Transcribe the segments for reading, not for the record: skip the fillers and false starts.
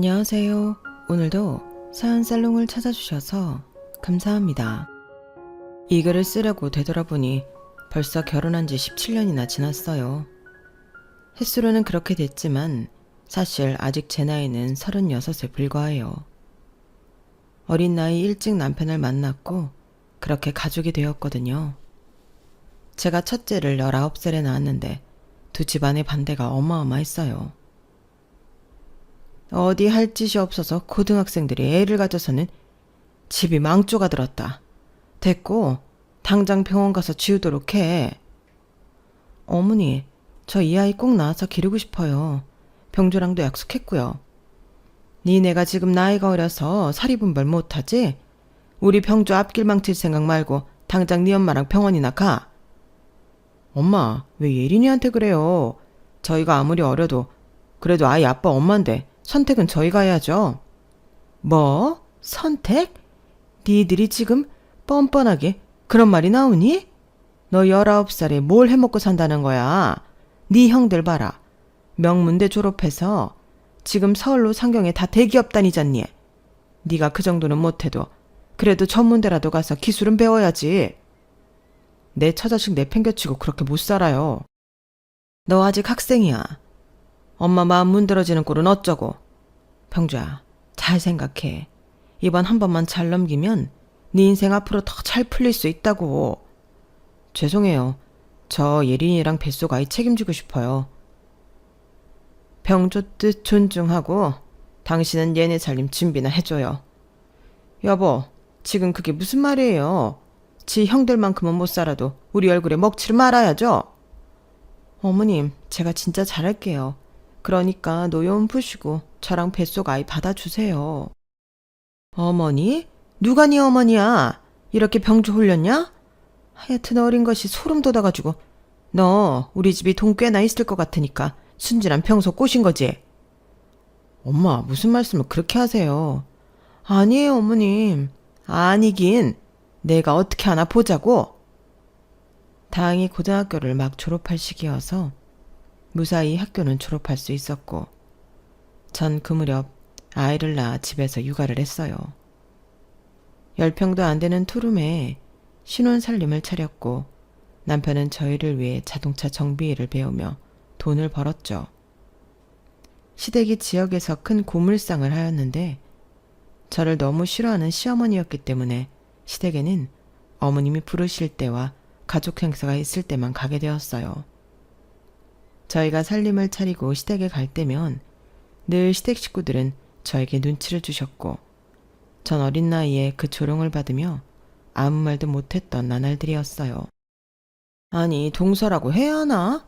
안녕하세요. 오늘도 사연살롱을 찾아주셔서 감사합니다. 이 글을 쓰려고 되돌아보니 벌써 결혼한 지 17년이나 지났어요. 햇수로는 그렇게 됐지만 사실 아직 제 나이는 36에 불과해요. 어린 나이 일찍 남편을 만났고 그렇게 가족이 되었거든요. 제가 첫째를 19살에 낳았는데 두 집안의 반대가 어마어마했어요. 어디 할 짓이 없어서 고등학생들이 애를 가져서는 집이 망조가 들었다. 됐고 당장 병원 가서 지우도록 해. 어머니, 저 이 아이 꼭 낳아서 기르고 싶어요. 병조랑도 약속했고요. 니네가 지금 나이가 어려서 사리분별 못하지? 우리 병조 앞길 망칠 생각 말고 당장 네 엄마랑 병원이나 가. 엄마, 왜 예린이한테 그래요? 저희가 아무리 어려도 그래도 아이 아빠 엄마인데 선택은 저희가 해야죠. 뭐? 선택? 니들이 지금 뻔뻔하게 그런 말이 나오니? 너 19살에 뭘 해먹고 산다는 거야? 네 형들 봐라. 명문대 졸업해서 지금 서울로 상경에 다 대기업 다니잖니. 네가 그 정도는 못해도 그래도 전문대라도 가서 기술은 배워야지. 내 처자식 내팽겨치고 그렇게 못 살아요. 너 아직 학생이야. 엄마 마음 문드러지는 꼴은 어쩌고. 병주야, 잘 생각해. 이번 한 번만 잘 넘기면 네 인생 앞으로 더 잘 풀릴 수 있다고. 죄송해요. 저 예린이랑 뱃속 아이 책임지고 싶어요. 병조 뜻 존중하고 당신은 얘네 살림 준비나 해줘요. 여보, 지금 그게 무슨 말이에요? 지 형들만큼은 못 살아도 우리 얼굴에 먹칠을 말아야죠. 어머님, 제가 진짜 잘할게요. 그러니까 노여움 푸시고 저랑 뱃속 아이 받아주세요. 어머니? 누가 네 어머니야? 이렇게 병주 홀렸냐? 하여튼 어린 것이 소름 돋아가지고 너 우리 집이 돈 꽤나 있을 것 같으니까 순진한 평소 꼬신 거지? 엄마, 무슨 말씀을 그렇게 하세요? 아니에요, 어머님. 아니긴 내가 어떻게 하나 보자고. 다행히 고등학교를 막 졸업할 시기여서 무사히 학교는 졸업할 수 있었고 전 그 무렵 아이를 낳아 집에서 육아를 했어요. 10평도 안 되는 투룸에 신혼 살림을 차렸고 남편은 저희를 위해 자동차 정비일을 배우며 돈을 벌었죠. 시댁이 지역에서 큰 고물상을 하였는데 저를 너무 싫어하는 시어머니였기 때문에 시댁에는 어머님이 부르실 때와 가족 행사가 있을 때만 가게 되었어요. 저희가 살림을 차리고 시댁에 갈 때면 늘 시댁 식구들은 저에게 눈치를 주셨고 전 어린 나이에 그 조롱을 받으며 아무 말도 못했던 나날들이었어요. 아니, 동서라고 해야 하나?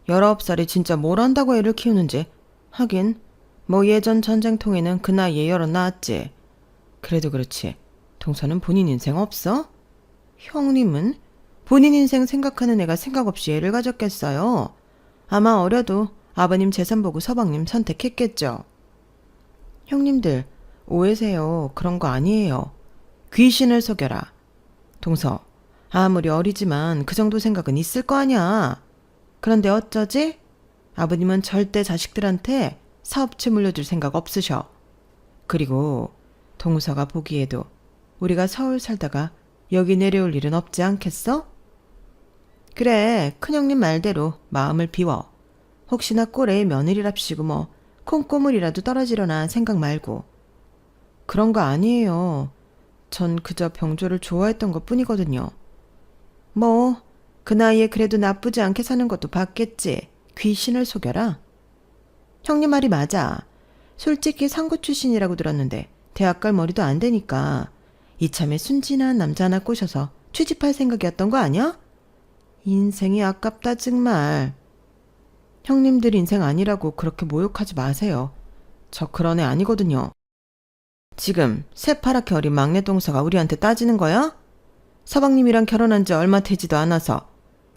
19살이 진짜 뭘 안다고 애를 키우는지. 하긴 뭐 예전 전쟁통에는 그 나이에 여럿 낳았지. 그래도 그렇지 동서는 본인 인생 없어? 형님은? 본인 인생 생각하는 애가 생각 없이 애를 가졌겠어요. 아마 어려도 아버님 재산 보고 서방님 선택했겠죠. 형님들 오해세요. 그런 거 아니에요. 귀신을 속여라. 동서, 아무리 어리지만 그 정도 생각은 있을 거 아니야. 그런데 어쩌지? 아버님은 절대 자식들한테 사업체 물려줄 생각 없으셔. 그리고 동서가 보기에도 우리가 서울 살다가 여기 내려올 일은 없지 않겠어? 그래, 큰형님 말대로 마음을 비워. 혹시나 꼴에 며느리랍시고 뭐 콩고물이라도 떨어지려나 생각 말고. 그런 거 아니에요. 전 그저 병조를 좋아했던 것 뿐이거든요. 뭐 그 나이에 그래도 나쁘지 않게 사는 것도 봤겠지. 귀신을 속여라. 형님 말이 맞아. 솔직히 상고 출신이라고 들었는데 대학 갈 머리도 안 되니까 이참에 순진한 남자 하나 꼬셔서 취직할 생각이었던 거 아니야? 인생이 아깝다 정말. 형님들 인생 아니라고 그렇게 모욕하지 마세요. 저 그런 애 아니거든요. 지금 새파랗게 어린 막내 동서가 우리한테 따지는 거야? 서방님이랑 결혼한 지 얼마 되지도 않아서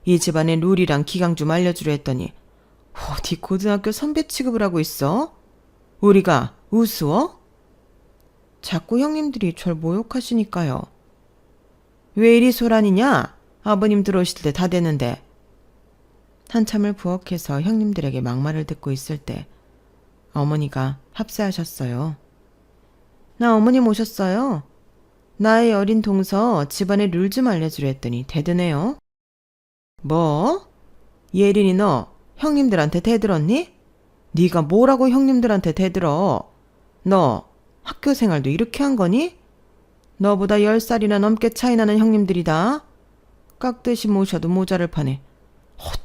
이 집안의 룰이랑 기강 좀 알려주려 했더니 어디 고등학교 선배 취급을 하고 있어? 우리가 우스워? 자꾸 형님들이 절 모욕하시니까요. 왜 이리 소란이냐? 아버님 들어오실 때 다 됐는데. 한참을 부엌에서 형님들에게 막말을 듣고 있을 때 어머니가 합세하셨어요. 나 어머님 오셨어요. 나의 어린 동서 집안의 룰 좀 알려주려 했더니 대드네요. 뭐? 예린이 너 형님들한테 대들었니? 네가 뭐라고 형님들한테 대들어? 너 학교 생활도 이렇게 한 거니? 너보다 10살이나 넘게 차이 나는 형님들이다. 깍듯이 모셔도 모자를 파네.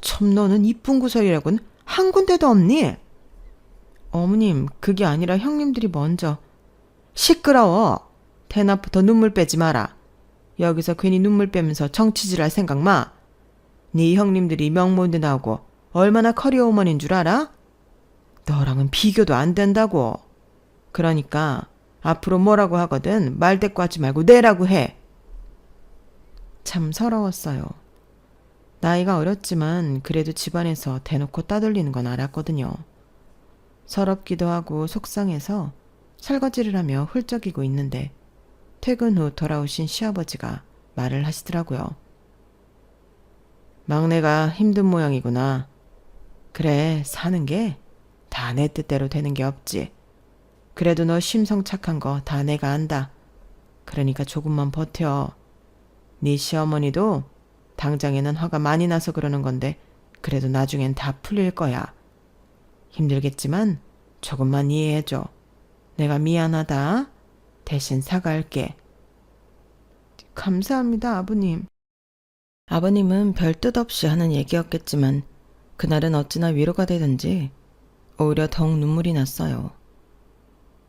참 너는 이쁜 구설이라곤 한 군데도 없니? 어머님, 그게 아니라 형님들이 먼저. 시끄러워. 대낮부터 눈물 빼지 마라. 여기서 괜히 눈물 빼면서 정치질할 생각 마. 네 형님들이 명문대 나오고 얼마나 커리어우먼인 줄 알아? 너랑은 비교도 안 된다고. 그러니까 앞으로 뭐라고 하거든 말대꾸 하지 말고 내라고 해. 참 서러웠어요. 나이가 어렸지만 그래도 집안에서 대놓고 따돌리는 건 알았거든요. 서럽기도 하고 속상해서 설거지를 하며 훌쩍이고 있는데 퇴근 후 돌아오신 시아버지가 말을 하시더라고요. 막내가 힘든 모양이구나. 그래, 사는 게 다 내 뜻대로 되는 게 없지. 그래도 너 심성 착한 거 다 내가 안다. 그러니까 조금만 버텨. 네 시어머니도 당장에는 화가 많이 나서 그러는 건데 그래도 나중엔 다 풀릴 거야. 힘들겠지만 조금만 이해해줘. 내가 미안하다. 대신 사과할게. 감사합니다, 아버님. 아버님은 별 뜻 없이 하는 얘기였겠지만 그날은 어찌나 위로가 되든지 오히려 더욱 눈물이 났어요.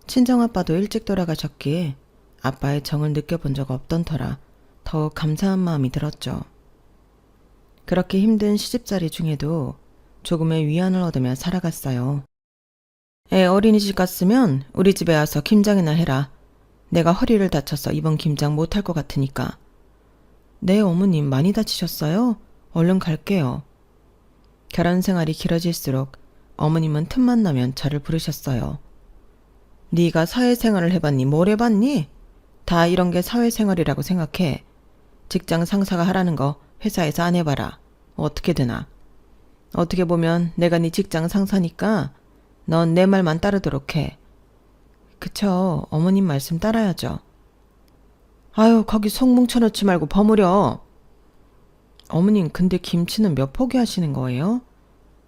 친정아빠도 일찍 돌아가셨기에 아빠의 정을 느껴본 적 없던 터라 더욱 감사한 마음이 들었죠. 그렇게 힘든 시집살이 중에도 조금의 위안을 얻으며 살아갔어요. 애 어린이집 갔으면 우리 집에 와서 김장이나 해라. 내가 허리를 다쳐서 이번 김장 못할 것 같으니까. 네, 어머님 많이 다치셨어요? 얼른 갈게요. 결혼 생활이 길어질수록 어머님은 틈만 나면 저를 부르셨어요. 네가 사회생활을 해봤니? 뭘 해봤니? 다 이런 게 사회생활이라고 생각해. 직장 상사가 하라는 거 회사에서 안 해봐라. 어떻게 되나? 어떻게 보면 내가 네 직장 상사니까 넌 내 말만 따르도록 해. 그쵸, 어머님 말씀 따라야죠. 아유, 거기 속 뭉쳐놓지 말고 버무려. 어머님, 근데 김치는 몇 포기 하시는 거예요?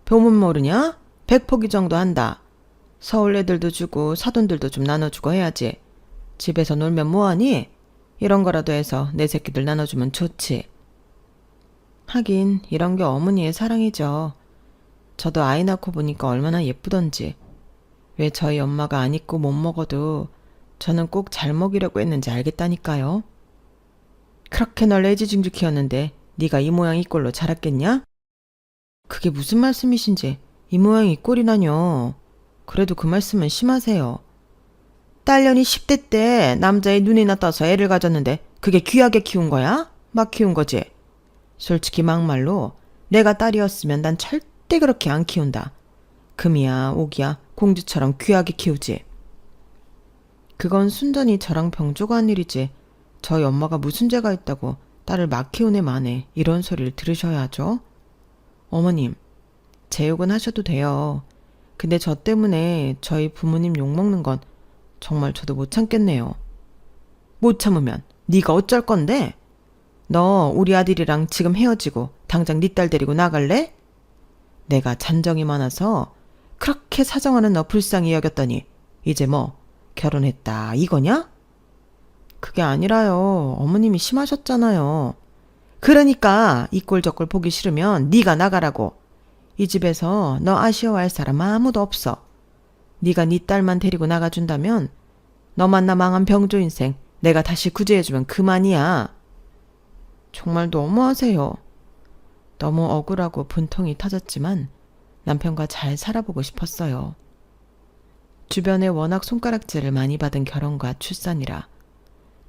보면 모르냐? 100포기 정도 한다. 서울 애들도 주고 사돈들도 좀 나눠주고 해야지. 집에서 놀면 뭐하니? 이런 거라도 해서 내 새끼들 나눠주면 좋지. 하긴 이런 게 어머니의 사랑이죠. 저도 아이 낳고 보니까 얼마나 예쁘던지. 왜 저희 엄마가 안 입고 못 먹어도 저는 꼭 잘 먹이려고 했는지 알겠다니까요. 그렇게 널 애지중지 키웠는데 네가 이 모양 이 꼴로 자랐겠냐? 그게 무슨 말씀이신지. 이 모양 이 꼴이라뇨. 그래도 그 말씀은 심하세요. 딸년이 10대 때 남자의 눈이나 떠서 애를 가졌는데 그게 귀하게 키운 거야? 막 키운 거지. 솔직히 막말로 내가 딸이었으면 난 절대 그렇게 안 키운다. 금이야 옥이야 공주처럼 귀하게 키우지. 그건 순전히 저랑 병조가 한 일이지. 저희 엄마가 무슨 죄가 있다고 딸을 막 키우네 마네 이런 소리를 들으셔야 하죠. 어머님, 제 욕은 하셔도 돼요. 근데 저 때문에 저희 부모님 욕먹는 건 정말 저도 못 참겠네요. 못 참으면 네가 어쩔 건데? 너 우리 아들이랑 지금 헤어지고 당장 네 딸 데리고 나갈래? 내가 잔정이 많아서 그렇게 사정하는 너 불쌍히 여겼더니 이제 뭐 결혼했다 이거냐? 그게 아니라요. 어머님이 심하셨잖아요. 그러니까 이 꼴 저 꼴 보기 싫으면 네가 나가라고. 이 집에서 너 아쉬워할 사람 아무도 없어. 네가 네 딸만 데리고 나가준다면 너만 나 망한 병조 인생 내가 다시 구제해주면 그만이야. 정말 너무하세요. 너무 억울하고 분통이 터졌지만 남편과 잘 살아보고 싶었어요. 주변에 워낙 손가락질을 많이 받은 결혼과 출산이라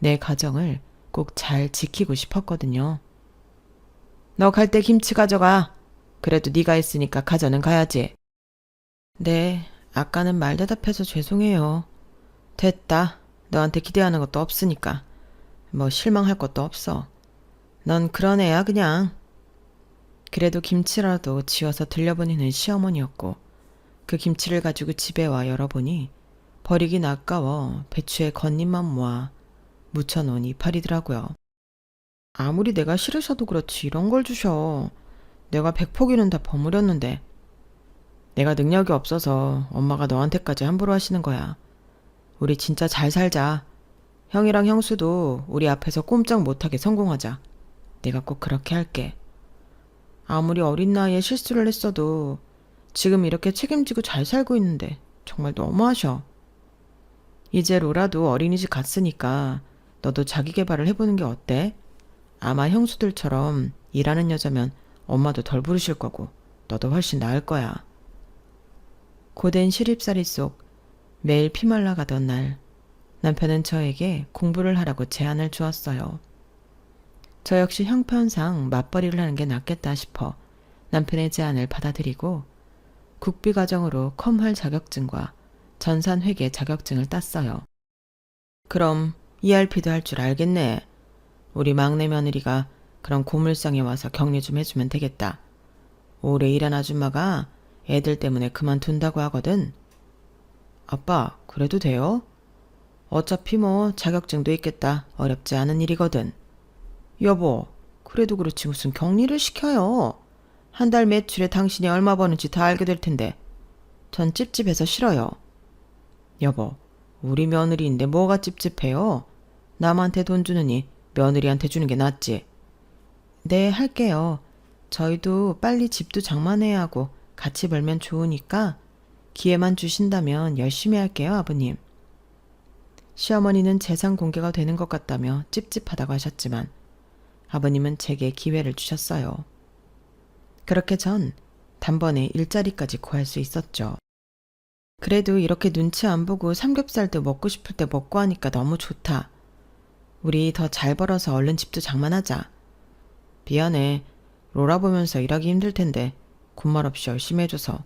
내 가정을 꼭 잘 지키고 싶었거든요. 너 갈 때 김치 가져가. 그래도 네가 있으니까 가져는 가야지. 네, 아까는 말 대답해서 죄송해요. 됐다. 너한테 기대하는 것도 없으니까. 뭐 실망할 것도 없어. 넌 그런 애야 그냥. 그래도 김치라도 지어서 들려보내는 시어머니였고 그 김치를 가지고 집에 와 열어보니 버리긴 아까워 배추에 겉잎만 모아 묻혀놓은 이파리더라고요. 아무리 내가 싫으셔도 그렇지 이런 걸 주셔. 내가 100포기는 다 버무렸는데. 내가 능력이 없어서 엄마가 너한테까지 함부로 하시는 거야. 우리 진짜 잘 살자. 형이랑 형수도 우리 앞에서 꼼짝 못하게 성공하자. 내가 꼭 그렇게 할게. 아무리 어린 나이에 실수를 했어도 지금 이렇게 책임지고 잘 살고 있는데 정말 너무하셔. 이제 로라도 어린이집 갔으니까 너도 자기 개발을 해보는 게 어때? 아마 형수들처럼 일하는 여자면 엄마도 덜 부르실 거고 너도 훨씬 나을 거야. 고된 시립살이 속 매일 피말라 가던 날 남편은 저에게 공부를 하라고 제안을 주었어요. 저 역시 형편상 맞벌이를 하는 게 낫겠다 싶어 남편의 제안을 받아들이고 국비과정으로 컴활 자격증과 전산회계 자격증을 땄어요. 그럼 ERP도 할 줄 알겠네. 우리 막내 며느리가 그런 고물상에 와서 격리 좀 해주면 되겠다. 오래 일한 아줌마가 애들 때문에 그만둔다고 하거든. 아빠, 그래도 돼요? 어차피 뭐 자격증도 있겠다. 어렵지 않은 일이거든. 여보, 그래도 그렇지 무슨 격리를 시켜요. 한 달 매출에 당신이 얼마 버는지 다 알게 될 텐데. 전 찝찝해서 싫어요. 여보, 우리 며느리인데 뭐가 찝찝해요? 남한테 돈 주느니 며느리한테 주는 게 낫지. 네, 할게요. 저희도 빨리 집도 장만해야 하고 같이 벌면 좋으니까 기회만 주신다면 열심히 할게요, 아버님. 시어머니는 재산 공개가 되는 것 같다며 찝찝하다고 하셨지만 아버님은 제게 기회를 주셨어요. 그렇게 전 단번에 일자리까지 구할 수 있었죠. 그래도 이렇게 눈치 안 보고 삼겹살도 먹고 싶을 때 먹고 하니까 너무 좋다. 우리 더 잘 벌어서 얼른 집도 장만하자. 미안해. 로라 보면서 일하기 힘들 텐데 군말 없이 열심히 해줘서.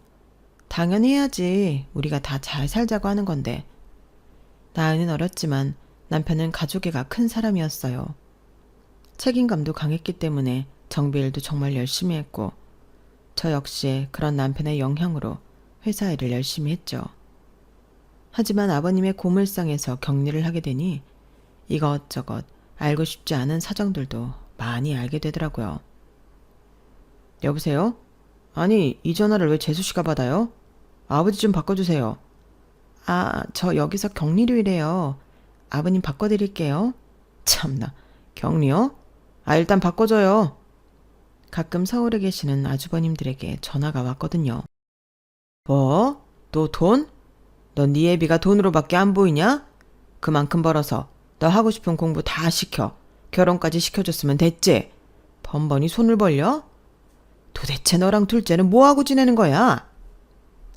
당연히 해야지. 우리가 다 잘 살자고 하는 건데. 나이는 어렸지만 남편은 가족애가 큰 사람이었어요. 책임감도 강했기 때문에 정비일도 정말 열심히 했고 저 역시 그런 남편의 영향으로 회사 일을 열심히 했죠. 하지만 아버님의 고물상에서 격리를 하게 되니 이것저것 알고 싶지 않은 사정들도 많이 알게 되더라고요. 여보세요? 아니, 이 전화를 왜 재수씨가 받아요? 아버지 좀 바꿔주세요. 아, 저 여기서 격리로 일해요. 아버님 바꿔드릴게요. 참나, 격리요? 아, 일단 바꿔줘요. 가끔 서울에 계시는 아주버님들에게 전화가 왔거든요. 뭐? 또 돈? 넌 네 애비가 돈으로밖에 안 보이냐? 그만큼 벌어서 너 하고 싶은 공부 다 시켜. 결혼까지 시켜줬으면 됐지. 번번이 손을 벌려? 도대체 너랑 둘째는 뭐하고 지내는 거야?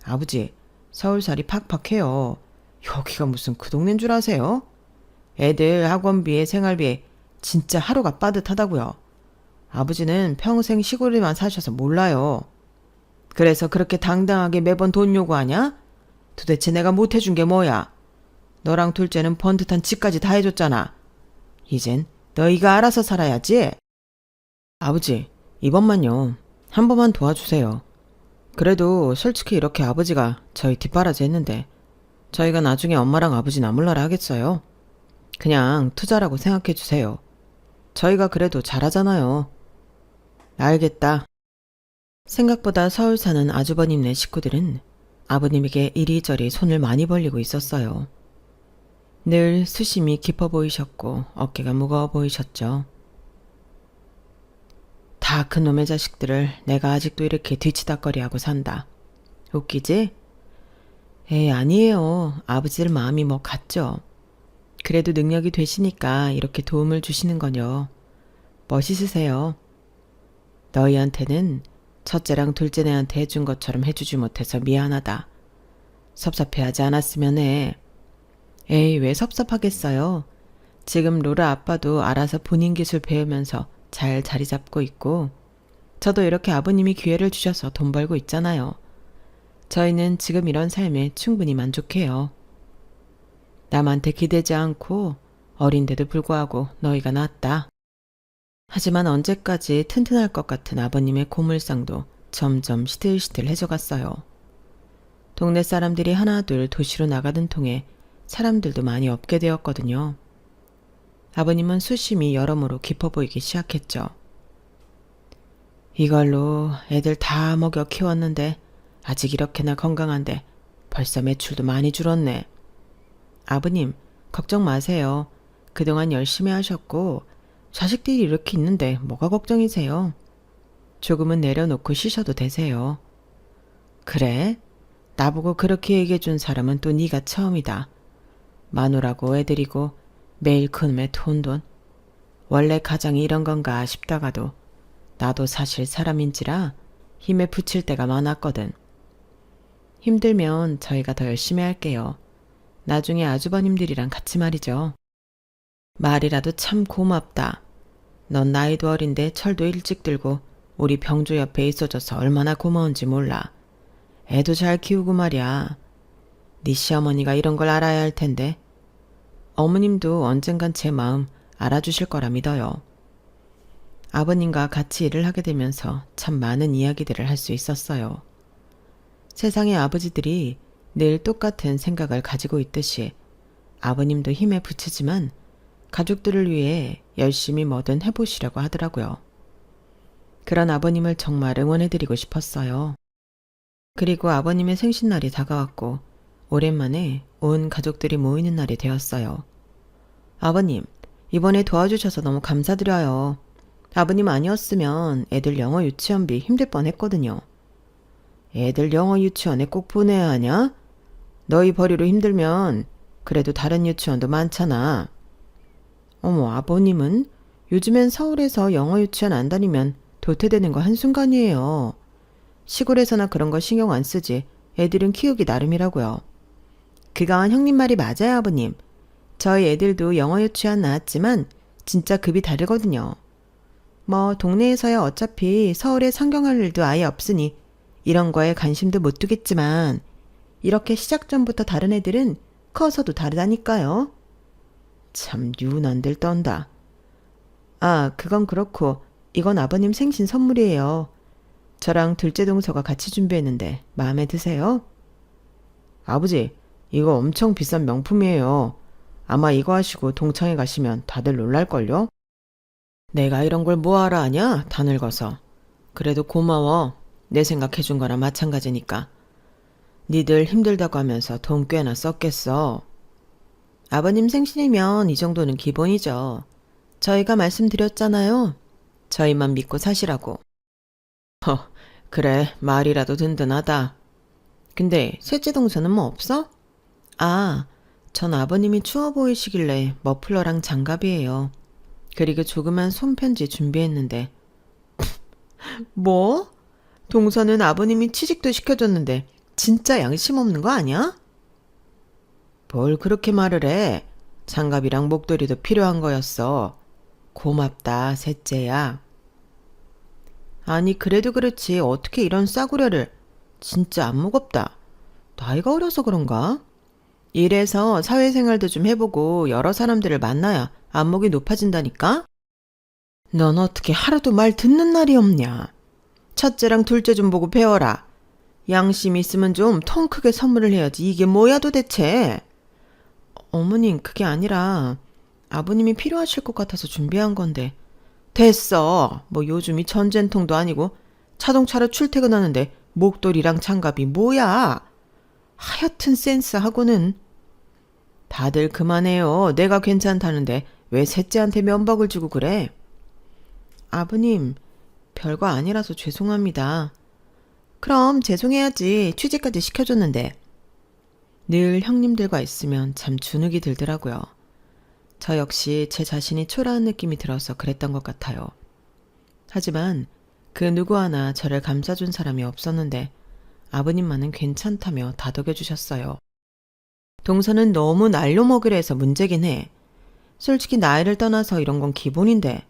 아버지, 서울살이 팍팍해요. 여기가 무슨 그 동네인 줄 아세요? 애들 학원비에 생활비에 진짜 하루가 빠듯하다고요. 아버지는 평생 시골에만 사셔서 몰라요. 그래서 그렇게 당당하게 매번 돈 요구하냐? 도대체 내가 못해준 게 뭐야? 너랑 둘째는 번듯한 집까지 다 해줬잖아. 이젠 너희가 알아서 살아야지. 아버지, 이번만요. 한 번만 도와주세요. 그래도 솔직히 이렇게 아버지가 저희 뒷바라지 했는데 저희가 나중에 엄마랑 아버지 나몰라라 하겠어요? 그냥 투자라고 생각해 주세요. 저희가 그래도 잘하잖아요. 알겠다. 생각보다 서울 사는 아주버님네 식구들은 아버님에게 이리저리 손을 많이 벌리고 있었어요. 늘 수심이 깊어 보이셨고 어깨가 무거워 보이셨죠. 다 그놈의 자식들을 내가 아직도 이렇게 뒤치다꺼리하고 산다. 웃기지? 에이, 아니에요. 아버지들 마음이 뭐 같죠. 그래도 능력이 되시니까 이렇게 도움을 주시는 거요. 멋있으세요. 너희한테는 첫째랑 둘째네한테 해준 것처럼 해주지 못해서 미안하다. 섭섭해하지 않았으면 해. 에이, 왜 섭섭하겠어요. 지금 로라 아빠도 알아서 본인 기술 배우면서 잘 자리 잡고 있고 저도 이렇게 아버님이 기회를 주셔서 돈 벌고 있잖아요. 저희는 지금 이런 삶에 충분히 만족해요. 남한테 기대지 않고 어린데도 불구하고 너희가 낫다. 하지만 언제까지 튼튼할 것 같은 아버님의 고물상도 점점 시들시들해져갔어요. 동네 사람들이 하나둘 도시로 나가던 통에 사람들도 많이 없게 되었거든요. 아버님은 수심이 여러모로 깊어 보이기 시작했죠. 이걸로 애들 다 먹여 키웠는데 아직 이렇게나 건강한데 벌써 매출도 많이 줄었네. 아버님, 걱정 마세요. 그동안 열심히 하셨고 자식들이 이렇게 있는데 뭐가 걱정이세요? 조금은 내려놓고 쉬셔도 되세요. 그래? 나보고 그렇게 얘기해준 사람은 또 네가 처음이다. 마누라고 애들이고 매일 그놈의 톤돈. 원래 가장이 이런 건가 싶다가도 나도 사실 사람인지라 힘에 부칠 때가 많았거든. 힘들면 저희가 더 열심히 할게요. 나중에 아주버님들이랑 같이 말이죠. 말이라도 참 고맙다. 넌 나이도 어린데 철도 일찍 들고 우리 병조 옆에 있어줘서 얼마나 고마운지 몰라. 애도 잘 키우고 말이야. 네 시어머니가 이런 걸 알아야 할 텐데. 어머님도 언젠간 제 마음 알아주실 거라 믿어요. 아버님과 같이 일을 하게 되면서 참 많은 이야기들을 할 수 있었어요. 세상의 아버지들이 늘 똑같은 생각을 가지고 있듯이 아버님도 힘에 부치지만 가족들을 위해 열심히 뭐든 해보시려고 하더라고요. 그런 아버님을 정말 응원해드리고 싶었어요. 그리고 아버님의 생신날이 다가왔고 오랜만에 온 가족들이 모이는 날이 되었어요. 아버님, 이번에 도와주셔서 너무 감사드려요. 아버님 아니었으면 애들 영어 유치원비 힘들 뻔했거든요. 애들 영어 유치원에 꼭 보내야 하냐? 너희 벌이로 힘들면 그래도 다른 유치원도 많잖아. 어머, 아버님은 요즘엔 서울에서 영어 유치원 안 다니면 도태되는 거 한순간이에요. 시골에서나 그런 거 신경 안 쓰지 애들은 키우기 나름이라고요. 그건 형님 말이 맞아요, 아버님. 저희 애들도 영어 유치원 나왔지만 진짜 급이 다르거든요. 뭐 동네에서야 어차피 서울에 상경할 일도 아예 없으니 이런 거에 관심도 못 두겠지만 이렇게 시작 전부터 다른 애들은 커서도 다르다니까요. 참 유난들 떤다. 아, 그건 그렇고 이건 아버님 생신 선물이에요. 저랑 둘째 동서가 같이 준비했는데 마음에 드세요? 아버지, 이거 엄청 비싼 명품이에요. 아마 이거 하시고 동창회 가시면 다들 놀랄걸요? 내가 이런 걸 뭐하러 하냐? 다 늙어서. 그래도 고마워. 내 생각해준 거랑 마찬가지니까. 니들 힘들다고 하면서 돈 꽤나 썼겠어. 아버님 생신이면 이 정도는 기본이죠. 저희가 말씀드렸잖아요. 저희만 믿고 사시라고. 그래, 말이라도 든든하다. 근데 셋째 동서는 뭐 없어? 아, 전 아버님이 추워 보이시길래 머플러랑 장갑이에요. 그리고 조그만 손편지 준비했는데. 뭐? 동서는 아버님이 취직도 시켜줬는데 진짜 양심 없는 거 아니야? 뭘 그렇게 말을 해? 장갑이랑 목도리도 필요한 거였어. 고맙다, 셋째야. 아니, 그래도 그렇지 어떻게 이런 싸구려를. 진짜 안 무겁다. 나이가 어려서 그런가? 이래서 사회생활도 좀 해보고 여러 사람들을 만나야 안목이 높아진다니까? 넌 어떻게 하루도 말 듣는 날이 없냐? 첫째랑 둘째 좀 보고 배워라. 양심 있으면 좀 통 크게 선물을 해야지. 이게 뭐야 도대체? 어머님, 그게 아니라 아버님이 필요하실 것 같아서 준비한 건데. 됐어. 뭐 요즘이 전쟁통도 아니고 자동차로 출퇴근하는데 목도리랑 장갑이 뭐야? 하여튼 센스하고는. 다들 그만해요. 내가 괜찮다는데 왜 셋째한테 면박을 주고 그래? 아버님, 별거 아니라서 죄송합니다. 그럼 죄송해야지. 취직까지 시켜줬는데. 늘 형님들과 있으면 참 주눅이 들더라고요. 저 역시 제 자신이 초라한 느낌이 들어서 그랬던 것 같아요. 하지만 그 누구 하나 저를 감싸준 사람이 없었는데 아버님만은 괜찮다며 다독여 주셨어요. 동서는 너무 날로 먹이려 해서 문제긴 해. 솔직히 나이를 떠나서 이런 건 기본인데.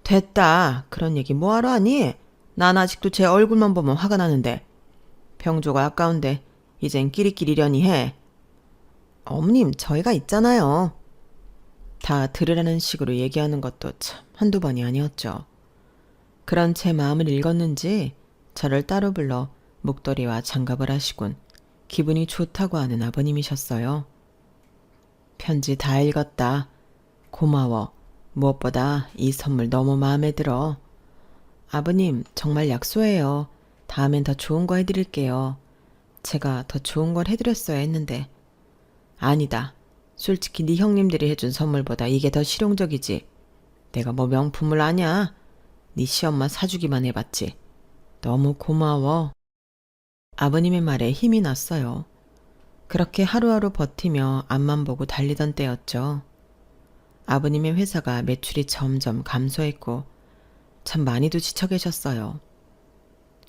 됐다. 그런 얘기 뭐하러 하니? 난 아직도 제 얼굴만 보면 화가 나는데. 병조가 아까운데 이젠 끼리끼리려니 해. 어머님, 저희가 있잖아요. 다 들으라는 식으로 얘기하는 것도 참 한두 번이 아니었죠. 그런 제 마음을 읽었는지 저를 따로 불러 목도리와 장갑을 하시곤 기분이 좋다고 하는 아버님이셨어요. 편지 다 읽었다. 고마워. 무엇보다 이 선물 너무 마음에 들어. 아버님, 정말 약소해요. 다음엔 더 좋은 거 해드릴게요. 제가 더 좋은 걸 해드렸어야 했는데. 아니다. 솔직히 네 형님들이 해준 선물보다 이게 더 실용적이지. 내가 뭐 명품을 아냐? 네 시엄마 사주기만 해봤지. 너무 고마워. 아버님의 말에 힘이 났어요. 그렇게 하루하루 버티며 앞만 보고 달리던 때였죠. 아버님의 회사가 매출이 점점 감소했고 참 많이도 지쳐 계셨어요.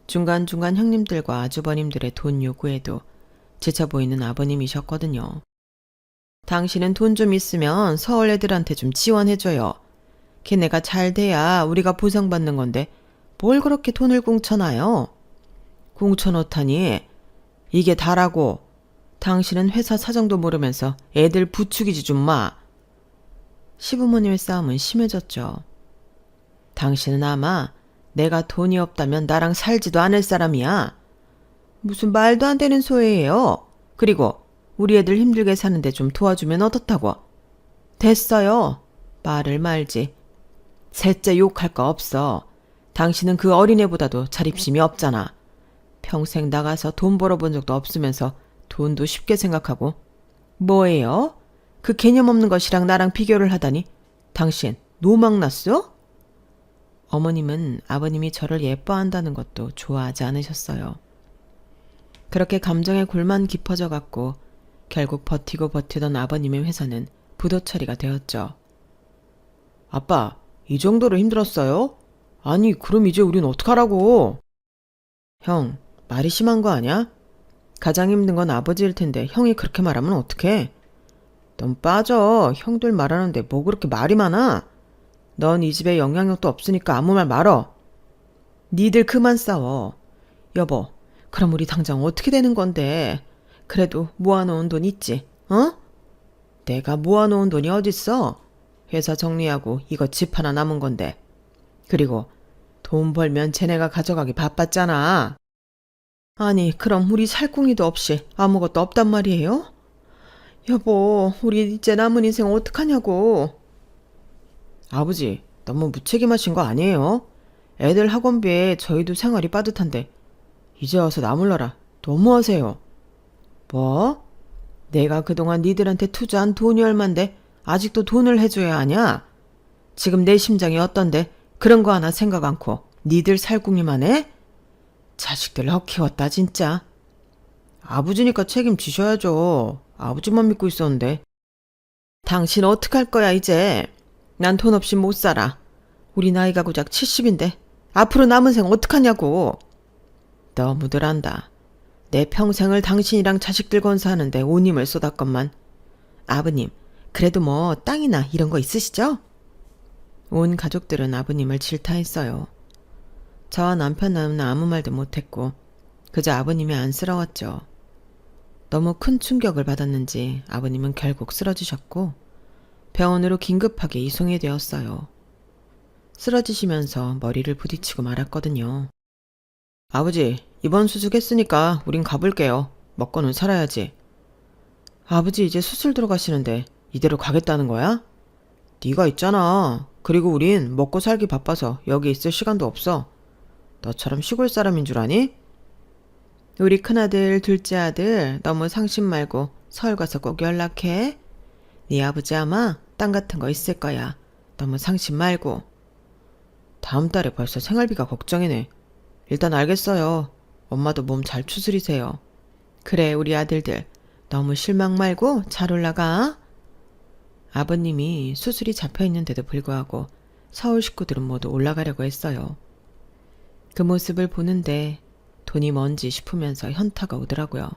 중간중간 형님들과 아주버님들의 돈 요구에도 지쳐 보이는 아버님이셨거든요. 당신은 돈 좀 있으면 서울 애들한테 좀 지원해줘요. 걔네가 잘 돼야 우리가 보상받는 건데 뭘 그렇게 돈을 궁쳐놔요? 궁쳐놓다니 이게 다라고. 당신은 회사 사정도 모르면서 애들 부추기지 좀 마. 시부모님의 싸움은 심해졌죠. 당신은 아마 내가 돈이 없다면 나랑 살지도 않을 사람이야. 무슨 말도 안 되는 소리예요. 그리고 우리 애들 힘들게 사는데 좀 도와주면 어떻다고. 됐어요. 말을 말지. 셋째 욕할 거 없어. 당신은 그 어린애보다도 자립심이 없잖아. 평생 나가서 돈 벌어본 적도 없으면서 돈도 쉽게 생각하고. 뭐예요? 그 개념 없는 것이랑 나랑 비교를 하다니. 당신 노망났어? 어머님은 아버님이 저를 예뻐한다는 것도 좋아하지 않으셨어요. 그렇게 감정의 골만 깊어져 갔고 결국 버티고 버티던 아버님의 회사는 부도 처리가 되었죠. 아빠, 이 정도로 힘들었어요? 아니, 그럼 이제 우린 어떡하라고? 형, 말이 심한 거 아냐? 가장 힘든 건 아버지일 텐데 형이 그렇게 말하면 어떡해? 넌 빠져. 형들 말하는데 뭐 그렇게 말이 많아? 넌 이 집에 영향력도 없으니까 아무 말 말어. 니들 그만 싸워. 여보, 그럼 우리 당장 어떻게 되는 건데? 그래도 모아놓은 돈 있지, 어? 내가 모아놓은 돈이 어딨어? 회사 정리하고 이거 집 하나 남은 건데. 그리고 돈 벌면 쟤네가 가져가기 바빴잖아. 아니, 그럼 우리 살궁이도 없이 아무것도 없단 말이에요? 여보, 우리 이제 남은 인생 어떡하냐고. 아버지, 너무 무책임하신 거 아니에요? 애들 학원비에 저희도 생활이 빠듯한데 이제 와서 나몰라라 너무하세요. 뭐? 내가 그동안 니들한테 투자한 돈이 얼만데 아직도 돈을 해줘야 하냐? 지금 내 심장이 어떤데 그런 거 하나 생각 않고 니들 살궁이만 해? 자식들 헛키웠다 진짜. 아버지니까 책임지셔야죠. 아버지만 믿고 있었는데. 당신 어떡할 거야 이제. 난 돈 없이 못 살아. 우리 나이가 고작 70인데 앞으로 남은 생 어떡하냐고. 너무들 한다. 내 평생을 당신이랑 자식들 건사하는데 온 힘을 쏟았건만. 아버님, 그래도 뭐 땅이나 이런 거 있으시죠? 온 가족들은 아버님을 질타했어요. 저와 남편은 아무 말도 못했고 그저 아버님이 안쓰러웠죠. 너무 큰 충격을 받았는지 아버님은 결국 쓰러지셨고 병원으로 긴급하게 이송이 되었어요. 쓰러지시면서 머리를 부딪히고 말았거든요. 아버지, 이번 수술했으니까 우린 가볼게요. 먹고는 살아야지. 아버지 이제 수술 들어가시는데 이대로 가겠다는 거야? 네가 있잖아. 그리고 우린 먹고 살기 바빠서 여기 있을 시간도 없어. 너처럼 시골 사람인 줄 아니? 우리 큰아들, 둘째 아들 너무 상심 말고 서울 가서 꼭 연락해. 네 아버지 아마 땅 같은 거 있을 거야. 너무 상심 말고. 다음 달에 벌써 생활비가 걱정이네. 일단 알겠어요. 엄마도 몸 잘 추스리세요. 그래, 우리 아들들. 너무 실망 말고 잘 올라가. 아버님이 수술이 잡혀있는데도 불구하고 서울 식구들은 모두 올라가려고 했어요. 그 모습을 보는데 돈이 뭔지 싶으면서 현타가 오더라고요.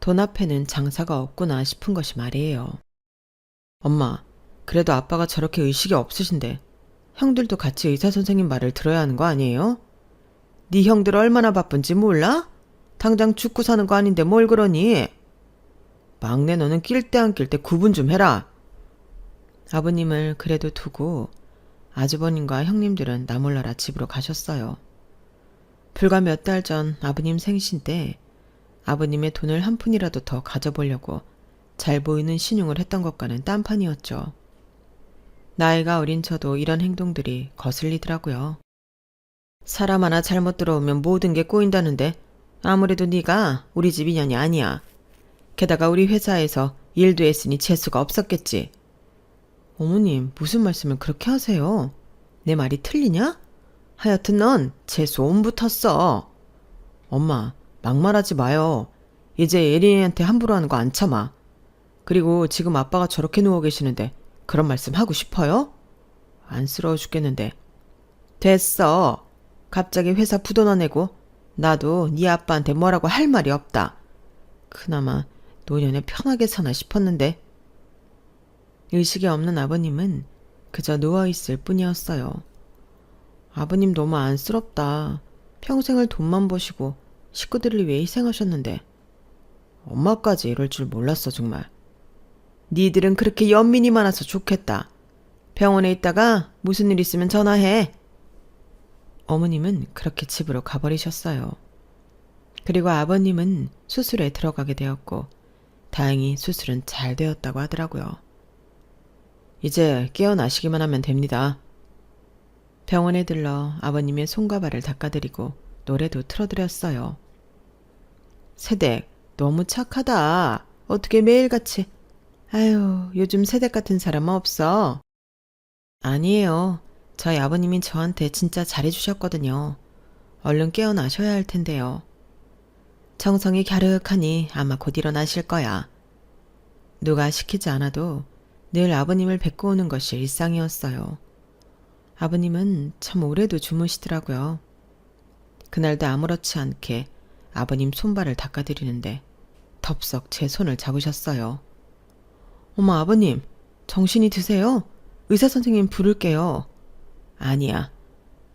돈 앞에는 장사가 없구나 싶은 것이 말이에요. 엄마, 그래도 아빠가 저렇게 의식이 없으신데 형들도 같이 의사 선생님 말을 들어야 하는 거 아니에요? 네 형들 얼마나 바쁜지 몰라? 당장 죽고 사는 거 아닌데 뭘 그러니? 막내 너는 낄 때 안 낄 때 구분 좀 해라. 아버님을 그래도 두고 아주버님과 형님들은 나몰라라 집으로 가셨어요. 불과 몇 달 전 아버님 생신 때 아버님의 돈을 한 푼이라도 더 가져보려고 잘 보이는 신용을 했던 것과는 딴판이었죠. 나이가 어린 저도 이런 행동들이 거슬리더라고요. 사람 하나 잘못 들어오면 모든 게 꼬인다는데 아무래도 네가 우리 집 인연이 아니야. 게다가 우리 회사에서 일도 했으니 재수가 없었겠지. 어머님, 무슨 말씀을 그렇게 하세요? 내 말이 틀리냐? 하여튼 넌 재수 온 붙었어. 엄마, 막말하지 마요. 이제 예린이한테 함부로 하는 거 안 참아. 그리고 지금 아빠가 저렇게 누워 계시는데 그런 말씀 하고 싶어요? 안쓰러워 죽겠는데. 됐어. 갑자기 회사 부도나 내고 나도 네 아빠한테 뭐라고 할 말이 없다. 그나마 노년에 편하게 사나 싶었는데. 의식이 없는 아버님은 그저 누워있을 뿐이었어요. 아버님 너무 안쓰럽다. 평생을 돈만 버시고 식구들을 위해 희생하셨는데 엄마까지 이럴 줄 몰랐어 정말. 니들은 그렇게 연민이 많아서 좋겠다. 병원에 있다가 무슨 일 있으면 전화해. 어머님은 그렇게 집으로 가버리셨어요. 그리고 아버님은 수술에 들어가게 되었고 다행히 수술은 잘 되었다고 하더라고요. 이제 깨어나시기만 하면 됩니다. 병원에 들러 아버님의 손과 발을 닦아드리고 노래도 틀어드렸어요. 세댁, 너무 착하다. 어떻게 매일같이. 아유, 요즘 세댁 같은 사람은 없어. 아니에요. 저희 아버님이 저한테 진짜 잘해주셨거든요. 얼른 깨어나셔야 할 텐데요. 정성이 갸륵하니 아마 곧 일어나실 거야. 누가 시키지 않아도 늘 아버님을 뵙고 오는 것이 일상이었어요. 아버님은 참 오래도 주무시더라고요. 그날도 아무렇지 않게 아버님 손발을 닦아드리는데 덥석 제 손을 잡으셨어요. 어머 아버님, 정신이 드세요? 의사 선생님 부를게요. 아니야.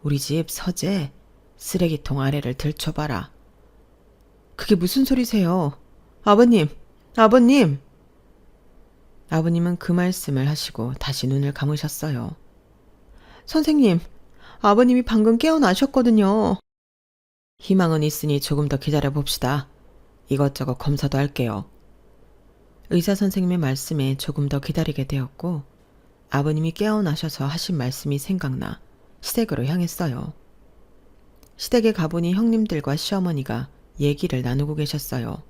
우리 집 서재 쓰레기통 아래를 들춰봐라. 그게 무슨 소리세요? 아버님, 아버님! 아버님은 그 말씀을 하시고 다시 눈을 감으셨어요. 선생님, 아버님이 방금 깨어나셨거든요. 희망은 있으니 조금 더 기다려 봅시다. 이것저것 검사도 할게요. 의사 선생님의 말씀에 조금 더 기다리게 되었고 아버님이 깨어나셔서 하신 말씀이 생각나 시댁으로 향했어요. 시댁에 가보니 형님들과 시어머니가 얘기를 나누고 계셨어요.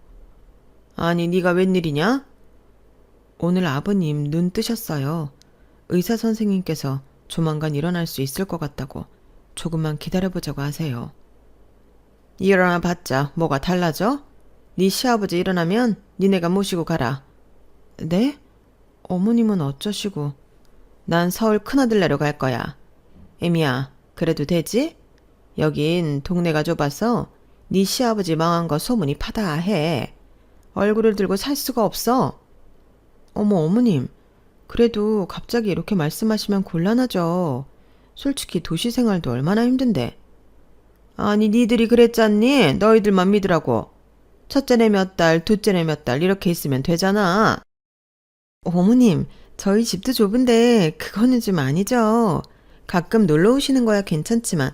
아니 네가 웬일이냐? 오늘 아버님 눈 뜨셨어요. 의사 선생님께서 조만간 일어날 수 있을 것 같다고 조금만 기다려보자고 하세요. 일어나 봤자 뭐가 달라져? 네 시아버지 일어나면 니네가 모시고 가라. 네? 어머님은 어쩌시고. 난 서울 큰아들네로 갈 거야. 애미야, 그래도 되지? 여긴 동네가 좁아서 네 시아버지 망한 거 소문이 파다해. 얼굴을 들고 살 수가 없어. 어머 어머님, 그래도 갑자기 이렇게 말씀하시면 곤란하죠. 솔직히 도시 생활도 얼마나 힘든데. 아니 니들이 그랬잖니? 너희들만 믿으라고. 첫째네 몇 달, 둘째네 몇 달 이렇게 있으면 되잖아. 어머님, 저희 집도 좁은데 그거는 좀 아니죠. 가끔 놀러 오시는 거야 괜찮지만.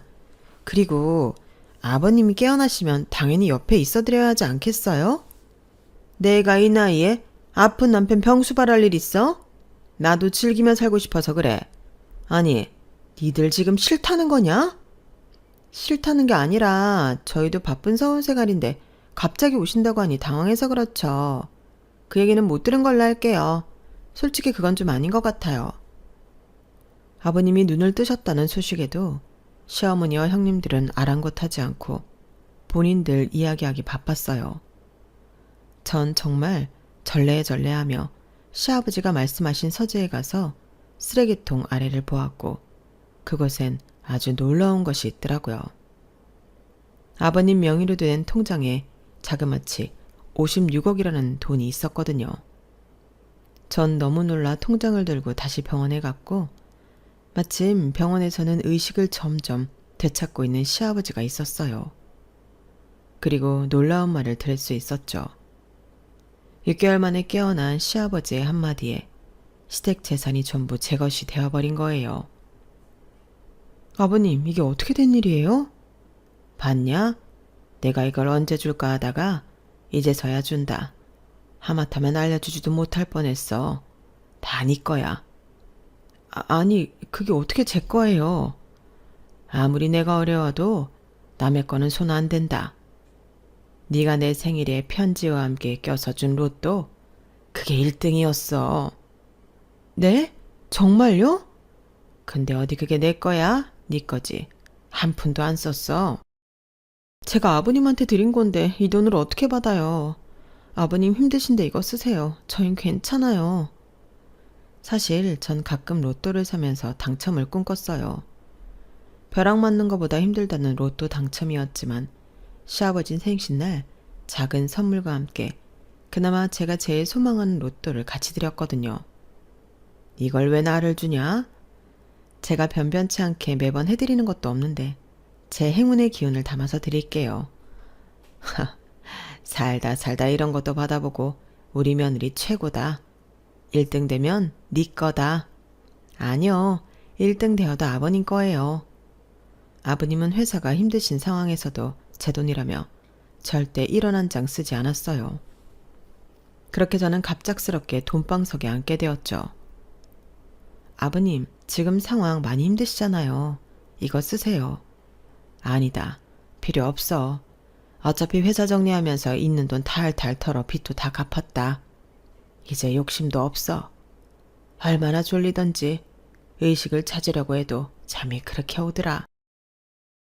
그리고 아버님이 깨어나시면 당연히 옆에 있어드려야 하지 않겠어요? 내가 이 나이에 아픈 남편 병수 발할 일 있어? 나도 즐기며 살고 싶어서 그래. 아니, 니들 지금 싫다는 거냐? 싫다는 게 아니라 저희도 바쁜 서울생활인데 갑자기 오신다고 하니 당황해서 그렇죠. 그 얘기는 못 들은 걸로 할게요. 솔직히 그건 좀 아닌 것 같아요. 아버님이 눈을 뜨셨다는 소식에도 시어머니와 형님들은 아랑곳하지 않고 본인들 이야기하기 바빴어요. 전 정말 절레절레하며 시아버지가 말씀하신 서재에 가서 쓰레기통 아래를 보았고 그곳엔 아주 놀라운 것이 있더라고요. 아버님 명의로 된 통장에 자그마치 56억이라는 돈이 있었거든요. 전 너무 놀라 통장을 들고 다시 병원에 갔고 마침 병원에서는 의식을 점점 되찾고 있는 시아버지가 있었어요. 그리고 놀라운 말을 들을 수 있었죠. 6개월 만에 깨어난 시아버지의 한마디에 시댁 재산이 전부 제 것이 되어버린 거예요. 아버님, 이게 어떻게 된 일이에요? 봤냐? 내가 이걸 언제 줄까 하다가 이제서야 준다. 하마터면 알려주지도 못할 뻔했어. 다 네 거야. 아니, 그게 어떻게 제 거예요? 아무리 내가 어려워도 남의 거는 손 안 댄다. 네가 내 생일에 편지와 함께 껴서 준 로또, 그게 1등이었어. 네? 정말요? 근데 어디 그게 내 거야? 네 거지. 한 푼도 안 썼어. 제가 아버님한테 드린 건데 이 돈을 어떻게 받아요? 아버님 힘드신데 이거 쓰세요. 저흰 괜찮아요. 사실 전 가끔 로또를 사면서 당첨을 꿈꿨어요. 벼락 맞는 것보다 힘들다는 로또 당첨이었지만 시아버진 생신날 작은 선물과 함께 그나마 제가 제일 소망하는 로또를 같이 드렸거든요. 이걸 왜 나를 주냐? 제가 변변치 않게 매번 해드리는 것도 없는데 제 행운의 기운을 담아서 드릴게요. 살다 이런 것도 받아보고 우리 며느리 최고다. 1등 되면 네 거다. 아니요, 1등 되어도 아버님 거예요. 아버님은 회사가 힘드신 상황에서도 제 돈이라며 절대 1원 한 장 쓰지 않았어요. 그렇게 저는 갑작스럽게 돈방석에 앉게 되었죠. 아버님, 지금 상황 많이 힘드시잖아요. 이거 쓰세요. 아니다. 필요 없어. 어차피 회사 정리하면서 있는 돈 탈탈 털어 빚도 다 갚았다. 이제 욕심도 없어. 얼마나 졸리던지 의식을 찾으려고 해도 잠이 그렇게 오더라.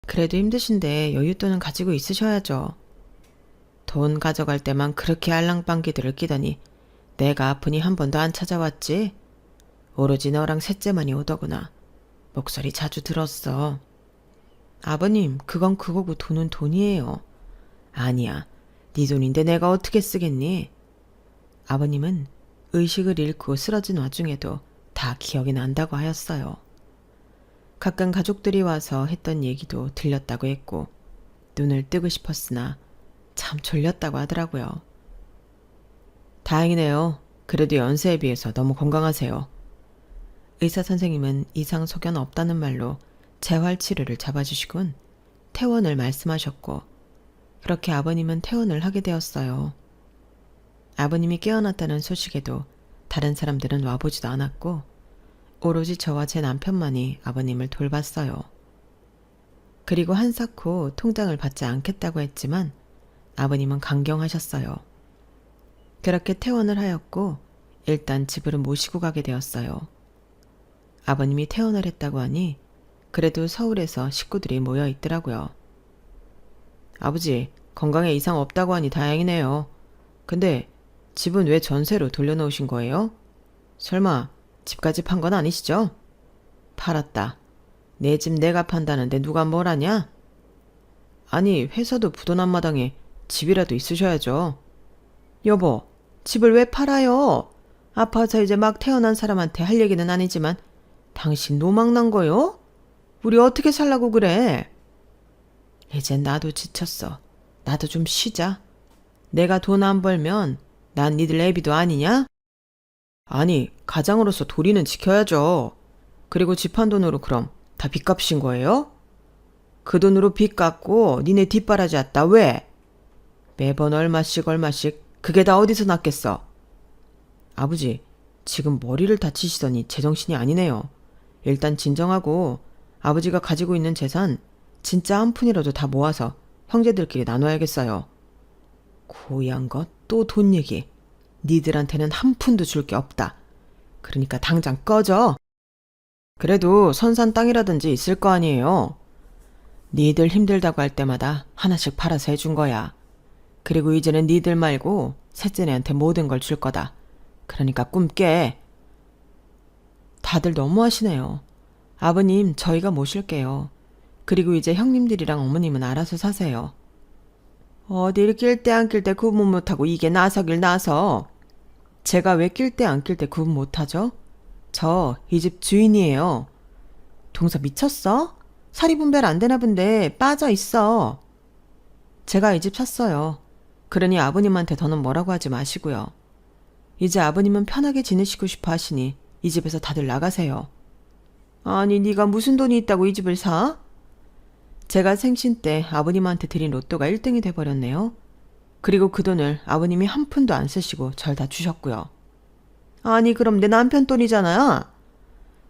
그래도 힘드신데 여윳돈은 가지고 있으셔야죠. 돈 가져갈 때만 그렇게 알랑방귀들을 끼더니 내가 아프니 한 번도 안 찾아왔지? 오로지 너랑 셋째만이 오더구나. 목소리 자주 들었어. 아버님, 그건 그거고 돈은 돈이에요. 아니야, 네 돈인데 내가 어떻게 쓰겠니? 아버님은 의식을 잃고 쓰러진 와중에도 다 기억이 난다고 하였어요. 가끔 가족들이 와서 했던 얘기도 들렸다고 했고 눈을 뜨고 싶었으나 참 졸렸다고 하더라고요. 다행이네요. 그래도 연세에 비해서 너무 건강하세요. 의사 선생님은 이상 소견 없다는 말로 재활치료를 잡아주시곤 퇴원을 말씀하셨고 그렇게 아버님은 퇴원을 하게 되었어요. 아버님이 깨어났다는 소식에도 다른 사람들은 와보지도 않았고 오로지 저와 제 남편만이 아버님을 돌봤어요. 그리고 한사코 통장을 받지 않겠다고 했지만 아버님은 강경하셨어요. 그렇게 퇴원을 하였고 일단 집으로 모시고 가게 되었어요. 아버님이 퇴원을 했다고 하니 그래도 서울에서 식구들이 모여 있더라고요. 아버지, 건강에 이상 없다고 하니 다행이네요. 근데 집은 왜 전세로 돌려놓으신 거예요? 설마 집까지 판 건 아니시죠? 팔았다. 내 집 내가 판다는데 누가 뭘 하냐? 아니, 회사도 부돈 앞마당에 집이라도 있으셔야죠. 여보, 집을 왜 팔아요? 아파서 이제 막 태어난 사람한테 할 얘기는 아니지만 당신 노망난 거요? 우리 어떻게 살라고 그래? 이젠 나도 지쳤어. 나도 좀 쉬자. 내가 돈 안 벌면 난 니들 애비도 아니냐? 아니, 가장으로서 도리는 지켜야죠. 그리고 집 한 돈으로 그럼 다 빚값인 거예요? 그 돈으로 빚 갚고 니네 뒷바라지 했다 왜? 매번 얼마씩 그게 다 어디서 났겠어? 아버지, 지금 머리를 다치시더니 제정신이 아니네요. 일단 진정하고 아버지가 가지고 있는 재산 진짜 한 푼이라도 다 모아서 형제들끼리 나눠야겠어요. 고얀 것 또 돈 얘기. 니들한테는 한 푼도 줄 게 없다. 그러니까 당장 꺼져. 그래도 선산 땅이라든지 있을 거 아니에요. 니들 힘들다고 할 때마다 하나씩 팔아서 해준 거야. 그리고 이제는 니들 말고 셋째네한테 모든 걸 줄 거다. 그러니까 꿈 깨. 다들 너무하시네요. 아버님, 저희가 모실게요. 그리고 이제 형님들이랑 어머님은 알아서 사세요. 어딜 낄 때 안 낄 때 구분 못하고 이게 나서길 나서. 제가 왜 낄 때 안 낄 때 구분 못하죠? 저 이 집 주인이에요. 동서 미쳤어? 사리 분별 안 되나 본데 빠져 있어. 제가 이 집 샀어요. 그러니 아버님한테 더는 뭐라고 하지 마시고요. 이제 아버님은 편하게 지내시고 싶어 하시니 이 집에서 다들 나가세요. 아니, 네가 무슨 돈이 있다고 이 집을 사? 제가 생신 때 아버님한테 드린 로또가 1등이 돼버렸네요. 그리고 그 돈을 아버님이 한 푼도 안 쓰시고 절 다 주셨고요. 아니 그럼 내 남편 돈이잖아요.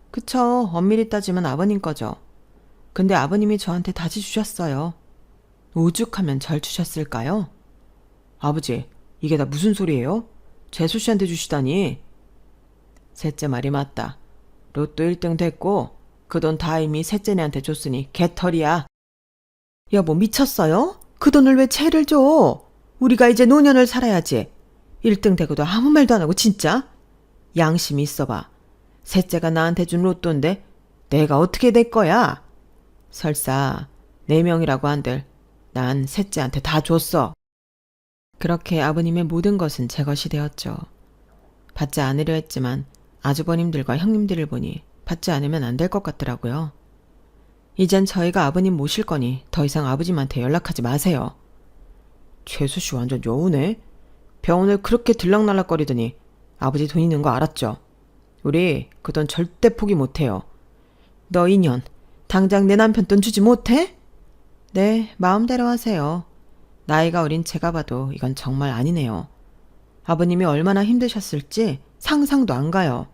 그쵸, 엄밀히 따지면 아버님 거죠. 근데 아버님이 저한테 다시 주셨어요. 오죽하면 절 주셨을까요? 아버지, 이게 다 무슨 소리예요? 재수 씨한테 주시다니. 셋째 말이 맞다. 로또 1등 됐고 그 돈 다 이미 셋째네한테 줬으니 개털이야. 여보 미쳤어요? 그 돈을 왜 채를 줘? 우리가 이제 노년을 살아야지. 1등 되고도 아무 말도 안 하고 진짜? 양심이 있어봐. 셋째가 나한테 준 로또인데 내가 어떻게 될 거야? 설사 4명이라고 한들 난 셋째한테 다 줬어. 그렇게 아버님의 모든 것은 제 것이 되었죠. 받지 않으려 했지만 아주버님들과 형님들을 보니 받지 않으면 안 될 것 같더라고요. 이젠 저희가 아버님 모실 거니 더 이상 아버님한테 연락하지 마세요. 재수씨 완전 여우네. 병원을 그렇게 들락날락거리더니 아버지 돈 있는 거 알았죠? 우리 그 돈 절대 포기 못해요. 너 인연 당장 내 남편 돈 주지 못해? 네, 마음대로 하세요. 나이가 어린 제가 봐도 이건 정말 아니네요. 아버님이 얼마나 힘드셨을지 상상도 안 가요.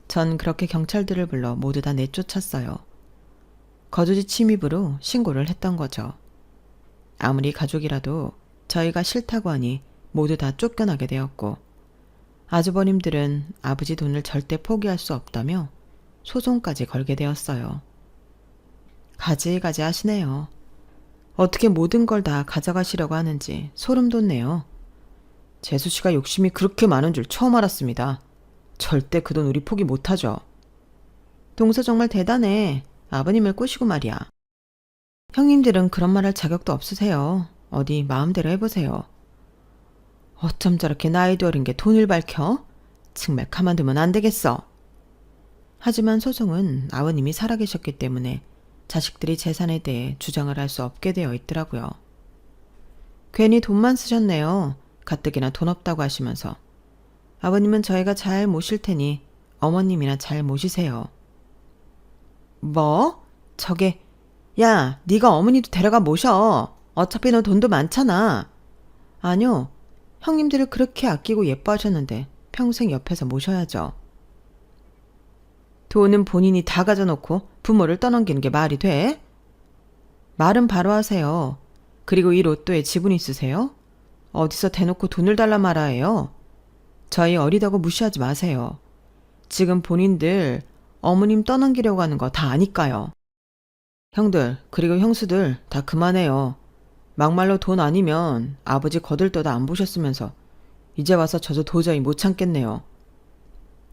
전 그렇게 경찰들을 불러 모두 다 내쫓았어요. 거주지 침입으로 신고를 했던 거죠. 아무리 가족이라도 저희가 싫다고 하니 모두 다 쫓겨나게 되었고 아주버님들은 아버지 돈을 절대 포기할 수 없다며 소송까지 걸게 되었어요. 가지가지 하시네요. 어떻게 모든 걸 다 가져가시려고 하는지 소름 돋네요. 재수씨가 욕심이 그렇게 많은 줄 처음 알았습니다. 절대 그 돈 우리 포기 못하죠. 동서 정말 대단해. 아버님을 꼬시고 말이야. 형님들은 그런 말 할 자격도 없으세요. 어디 마음대로 해보세요. 어쩜 저렇게 나이도 어린 게 돈을 밝혀? 정말 가만두면 안 되겠어. 하지만 소송은 아버님이 살아계셨기 때문에 자식들이 재산에 대해 주장을 할 수 없게 되어 있더라고요. 괜히 돈만 쓰셨네요. 가뜩이나 돈 없다고 하시면서. 아버님은 저희가 잘 모실 테니 어머님이나 잘 모시세요. 뭐? 저게 야, 네가 어머니도 데려가 모셔. 어차피 너 돈도 많잖아. 아니요. 형님들을 그렇게 아끼고 예뻐하셨는데 평생 옆에서 모셔야죠. 돈은 본인이 다 가져놓고 부모를 떠넘기는 게 말이 돼? 말은 바로 하세요. 그리고 이 로또에 지분 있으세요? 어디서 대놓고 돈을 달라 말아 해요? 저희 어리다고 무시하지 마세요. 지금 본인들 어머님 떠넘기려고 하는 거 다 아니까요. 형들 그리고 형수들 다 그만해요. 막말로 돈 아니면 아버지 거들떠다 안 보셨으면서 이제 와서 저도 도저히 못 참겠네요.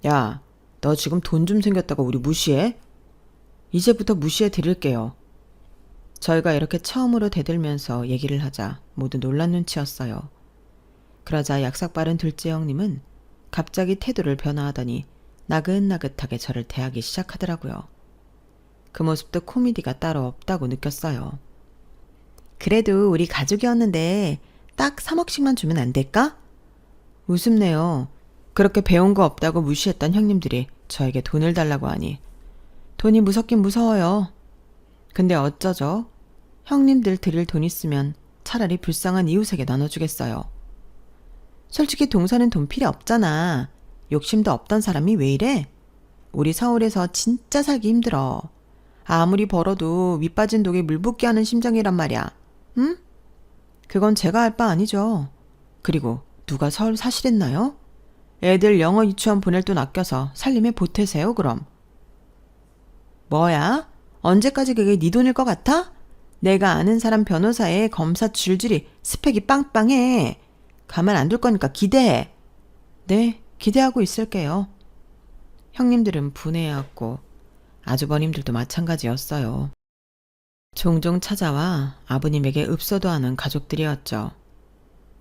야, 너 지금 돈 좀 생겼다고 우리 무시해? 이제부터 무시해 드릴게요. 저희가 이렇게 처음으로 대들면서 얘기를 하자 모두 놀란 눈치였어요. 그러자 약삭빠른 둘째 형님은 갑자기 태도를 변화하더니 나긋나긋하게 저를 대하기 시작하더라고요. 그 모습도 코미디가 따로 없다고 느꼈어요. 그래도 우리 가족이었는데 딱 3억씩만 주면 안 될까? 우습네요. 그렇게 배운 거 없다고 무시했던 형님들이 저에게 돈을 달라고 하니 돈이 무섭긴 무서워요. 근데 어쩌죠? 형님들 드릴 돈 있으면 차라리 불쌍한 이웃에게 나눠주겠어요. 솔직히 동서는 돈 필요 없잖아. 욕심도 없던 사람이 왜 이래? 우리 서울에서 진짜 살기 힘들어. 아무리 벌어도 밑빠진 독에 물 붓게 하는 심정이란 말이야. 응? 그건 제가 할 바 아니죠. 그리고 누가 서울 사시랬나요? 애들 영어 유치원 보낼 돈 아껴서 살림에 보태세요 그럼. 뭐야? 언제까지 그게 네 돈일 것 같아? 내가 아는 사람 변호사에 검사 줄줄이 스펙이 빵빵해. 가만 안 둘 거니까 기대해. 네, 기대하고 있을게요. 형님들은 분해해왔고 아주버님들도 마찬가지였어요. 종종 찾아와 아버님에게 읍소도 하는 가족들이었죠.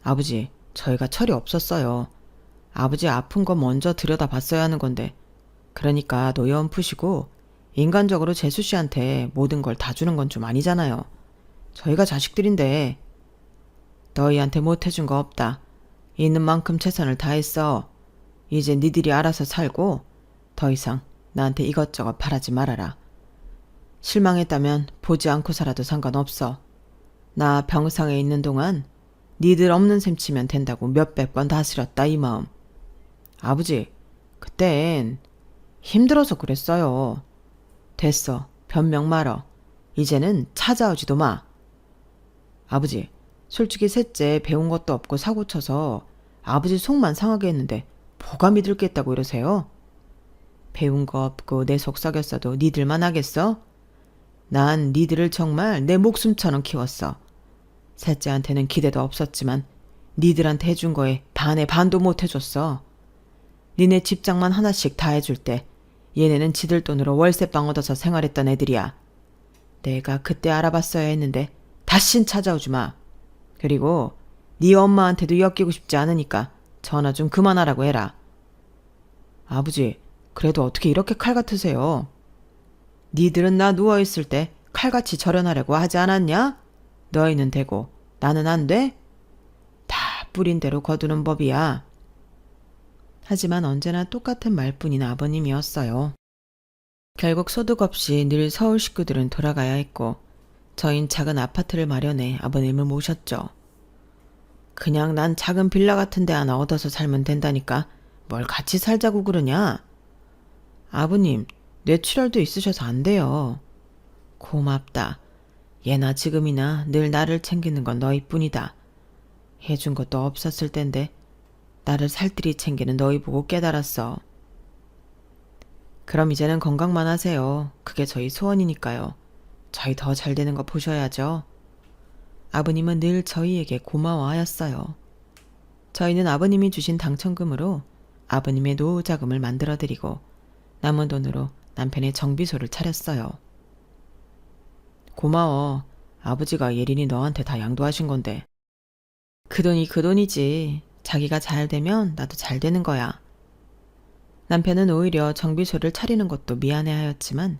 아버지, 저희가 철이 없었어요. 아버지 아픈 거 먼저 들여다봤어야 하는 건데 그러니까 노여움 푸시고 인간적으로 재수씨한테 모든 걸 다 주는 건 좀 아니잖아요. 저희가 자식들인데. 너희한테 못해준 거 없다. 있는 만큼 최선을 다했어. 이제 니들이 알아서 살고 더 이상 나한테 이것저것 바라지 말아라. 실망했다면 보지 않고 살아도 상관없어. 나 병상에 있는 동안 니들 없는 셈 치면 된다고 몇백 번 다스렸다 이 마음. 아버지, 그땐 힘들어서 그랬어요. 됐어. 변명 말어. 이제는 찾아오지도 마. 아버지, 솔직히 셋째 배운 것도 없고 사고 쳐서 아버지 속만 상하게 했는데 뭐가 믿을 게 있다고 이러세요? 배운 거 없고 내 속 썩였어도 니들만 하겠어? 난 니들을 정말 내 목숨처럼 키웠어. 셋째한테는 기대도 없었지만 니들한테 해준 거에 반의 반도 못 해줬어. 니네 집장만 하나씩 다 해줄 때 얘네는 지들 돈으로 월세방 얻어서 생활했던 애들이야. 내가 그때 알아봤어야 했는데 다신 찾아오지 마. 그리고 네 엄마한테도 엮이고 싶지 않으니까 전화 좀 그만하라고 해라. 아버지, 그래도 어떻게 이렇게 칼 같으세요? 니들은 나 누워있을 때 칼같이 절연하려고 하지 않았냐? 너희는 되고 나는 안 돼? 다 뿌린 대로 거두는 법이야. 하지만 언제나 똑같은 말뿐인 아버님이었어요. 결국 소득 없이 늘 서울 식구들은 돌아가야 했고 저흰 작은 아파트를 마련해 아버님을 모셨죠. 그냥 난 작은 빌라 같은 데 하나 얻어서 살면 된다니까 뭘 같이 살자고 그러냐? 아버님, 뇌출혈도 있으셔서 안 돼요. 고맙다. 예나 지금이나 늘 나를 챙기는 건 너희뿐이다. 해준 것도 없었을 텐데 나를 살뜰히 챙기는 너희 보고 깨달았어. 그럼 이제는 건강만 하세요. 그게 저희 소원이니까요. 저희 더 잘 되는 거 보셔야죠. 아버님은 늘 저희에게 고마워하였어요. 저희는 아버님이 주신 당첨금으로 아버님의 노후 자금을 만들어드리고 남은 돈으로 남편의 정비소를 차렸어요. 고마워. 아버지가 예린이 너한테 다 양도하신 건데. 그 돈이 그 돈이지. 자기가 잘 되면 나도 잘 되는 거야. 남편은 오히려 정비소를 차리는 것도 미안해하였지만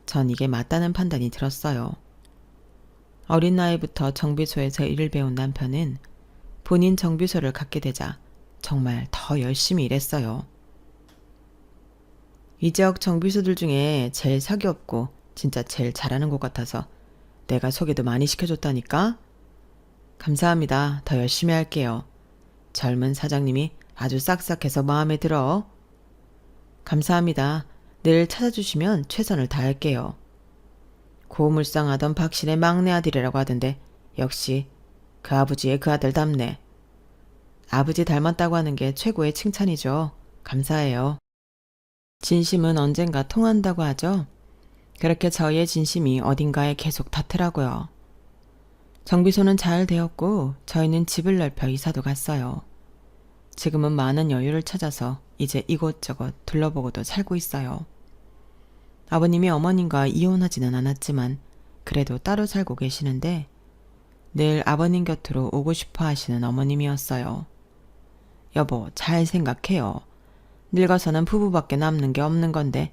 전 이게 맞다는 판단이 들었어요. 어린 나이부터 정비소에서 일을 배운 남편은 본인 정비소를 갖게 되자 정말 더 열심히 일했어요. 이 지역 정비소들 중에 제일 사기 없고 진짜 제일 잘하는 곳 같아서 내가 소개도 많이 시켜줬다니까? 감사합니다. 더 열심히 할게요. 젊은 사장님이 아주 싹싹해서 마음에 들어. 감사합니다. 늘 찾아주시면 최선을 다할게요. 고물상하던 박신의 막내 아들이라고 하던데 역시 그 아버지의 그 아들답네. 아버지 닮았다고 하는 게 최고의 칭찬이죠. 감사해요. 진심은 언젠가 통한다고 하죠. 그렇게 저희의 진심이 어딘가에 계속 닿더라고요. 정비소는 잘 되었고 저희는 집을 넓혀 이사도 갔어요. 지금은 많은 여유를 찾아서 이제 이곳저곳 둘러보고도 살고 있어요. 아버님이 어머님과 이혼하지는 않았지만 그래도 따로 살고 계시는데 늘 아버님 곁으로 오고 싶어 하시는 어머님이었어요. 여보, 잘 생각해요. 늙어서는 부부밖에 남는 게 없는 건데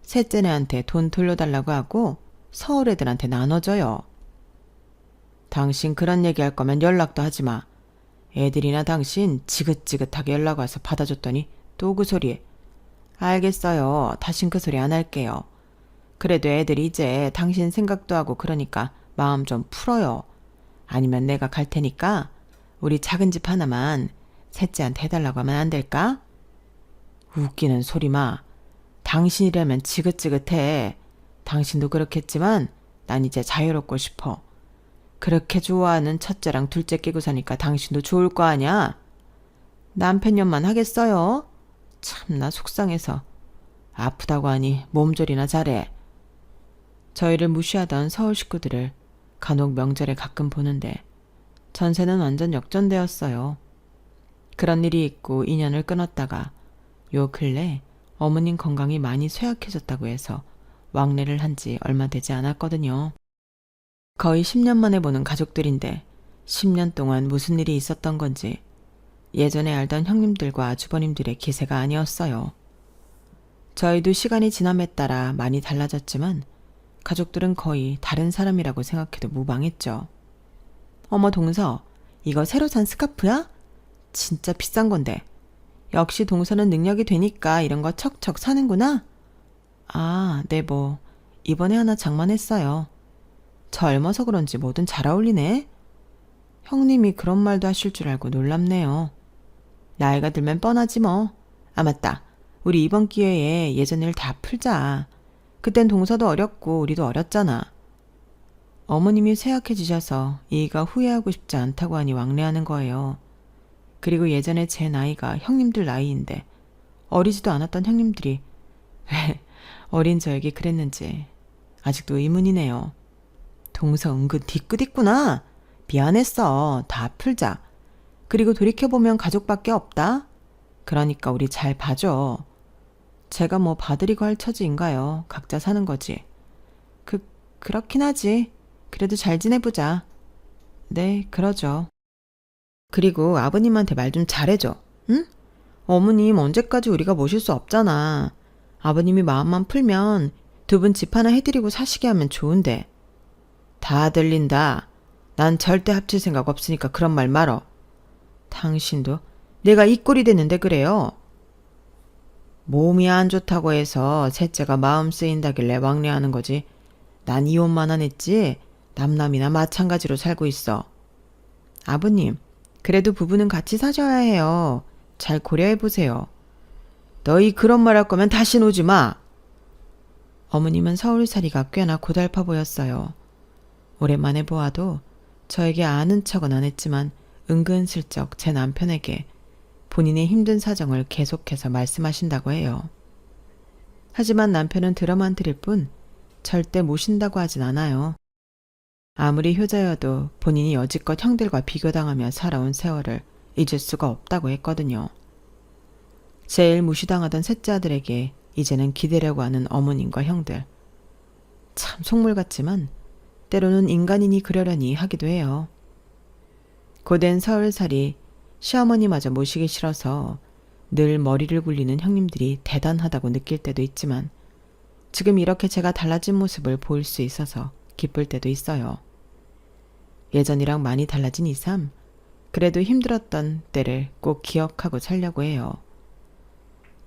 셋째네한테 돈 돌려달라고 하고 서울 애들한테 나눠줘요. 당신 그런 얘기할 거면 연락도 하지 마. 애들이나 당신 지긋지긋하게 연락 와서 받아줬더니 또 그 소리. 알겠어요. 다신 그 소리 안 할게요. 그래도 애들이 이제 당신 생각도 하고 그러니까 마음 좀 풀어요. 아니면 내가 갈 테니까 우리 작은 집 하나만 셋째한테 해달라고 하면 안 될까? 웃기는 소리 마. 당신이라면 지긋지긋해. 당신도 그렇겠지만 난 이제 자유롭고 싶어. 그렇게 좋아하는 첫째랑 둘째 끼고 사니까 당신도 좋을 거 아냐? 남편년만 하겠어요? 참나 속상해서. 아프다고 하니 몸조리나 잘해. 저희를 무시하던 서울 식구들을 간혹 명절에 가끔 보는데 전세는 완전 역전되었어요. 그런 일이 있고 인연을 끊었다가 요 근래 어머님 건강이 많이 쇠약해졌다고 해서 왕래를 한 지 얼마 되지 않았거든요. 거의 10년 만에 보는 가족들인데 10년 동안 무슨 일이 있었던 건지 예전에 알던 형님들과 아주버님들의 기세가 아니었어요. 저희도 시간이 지남에 따라 많이 달라졌지만 가족들은 거의 다른 사람이라고 생각해도 무방했죠. 어머 동서, 이거 새로 산 스카프야? 진짜 비싼 건데. 역시 동서는 능력이 되니까 이런 거 척척 사는구나. 아, 네 뭐 이번에 하나 장만했어요. 젊어서 그런지 뭐든 잘 어울리네. 형님이 그런 말도 하실 줄 알고 놀랍네요. 나이가 들면 뻔하지 뭐. 아, 맞다. 우리 이번 기회에 예전 일 다 풀자. 그땐 동서도 어렸고 우리도 어렸잖아. 어머님이 쇠약해지셔서 이가 후회하고 싶지 않다고 하니 왕래하는 거예요. 그리고 예전에 제 나이가 형님들 나이인데 어리지도 않았던 형님들이 왜 어린 저에게 그랬는지 아직도 의문이네요. 동서 은근 뒤끝 있구나. 미안했어. 다 풀자. 그리고 돌이켜보면 가족밖에 없다. 그러니까 우리 잘 봐줘. 제가 뭐 봐드리고 할 처지인가요? 각자 사는 거지. 그렇긴 하지. 그래도 잘 지내보자. 네, 그러죠. 그리고 아버님한테 말 좀 잘해줘. 응? 어머님 언제까지 우리가 모실 수 없잖아. 아버님이 마음만 풀면 두 분 집 하나 해드리고 사시게 하면 좋은데. 다 들린다. 난 절대 합칠 생각 없으니까 그런 말 말어. 당신도 내가 이 꼴이 됐는데 그래요. 몸이 안 좋다고 해서 셋째가 마음 쓰인다길래 왕래하는 거지. 난 이혼만 안 했지 남남이나 마찬가지로 살고 있어. 아버님, 그래도 부부는 같이 사셔야 해요. 잘 고려해보세요. 너희 그런 말 할 거면 다신 오지 마. 어머님은 서울살이가 꽤나 고달파 보였어요. 오랜만에 보아도 저에게 아는 척은 안 했지만 은근슬쩍 제 남편에게 본인의 힘든 사정을 계속해서 말씀하신다고 해요. 하지만 남편은 들어만 드릴 뿐 절대 모신다고 하진 않아요. 아무리 효자여도 본인이 여지껏 형들과 비교당하며 살아온 세월을 잊을 수가 없다고 했거든요. 제일 무시당하던 셋째 아들에게 이제는 기대려고 하는 어머님과 형들. 참 속물 같지만 때로는 인간이니 그러려니 하기도 해요. 고된 서울살이 시어머니마저 모시기 싫어서 늘 머리를 굴리는 형님들이 대단하다고 느낄 때도 있지만 지금 이렇게 제가 달라진 모습을 보일 수 있어서 기쁠 때도 있어요. 예전이랑 많이 달라진 이삼, 그래도 힘들었던 때를 꼭 기억하고 살려고 해요.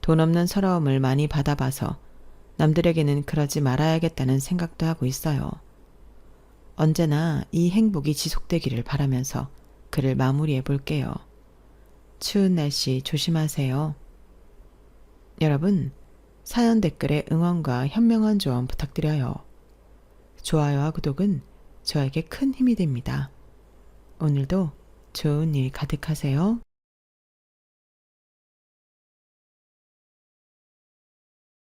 돈 없는 서러움을 많이 받아봐서 남들에게는 그러지 말아야겠다는 생각도 하고 있어요. 언제나 이 행복이 지속되기를 바라면서 글을 마무리해 볼게요. 추운 날씨 조심하세요. 여러분, 사연 댓글에 응원과 현명한 조언 부탁드려요. 좋아요와 구독은 저에게 큰 힘이 됩니다. 오늘도 좋은 일 가득하세요.